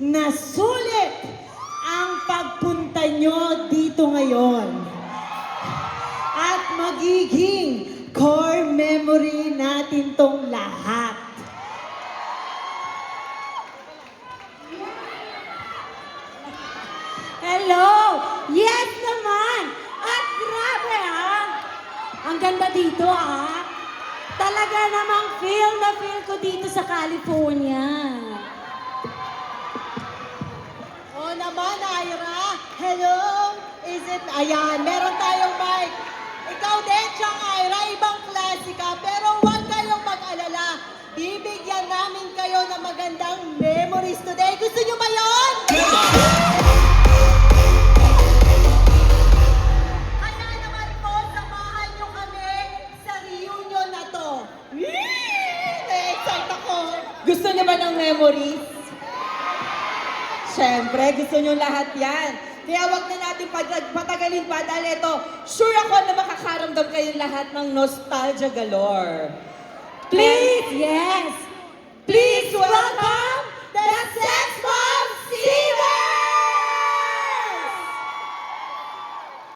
na sulit ang pagpunta nyo dito ngayon. At magiging core memory natin tong lahat. Hello! Yes naman! At grabe ha! Ang ganda dito ha! Talaga namang feel na feel ko dito sa California. O naman, Ira. Hello? Is it? Ayan, meron tayong mic. Ikaw din, Chang Ira, ibang klase ka. Pero huwag kayong mag-alala. Bibigyan namin kayo ng magandang memories today. Gusto nyo ba yun? Kaya naman po, samahan nyo kami sa reunion na to. Na-excite ako. Gusto niyo ba ng memories? Siyempre, gusto niyo lahat yan. Kaya wag na natin patagalin pa dahil ito, sure ako na makakaramdam kayo lahat ng nostalgia galore. Please, yes! Please welcome the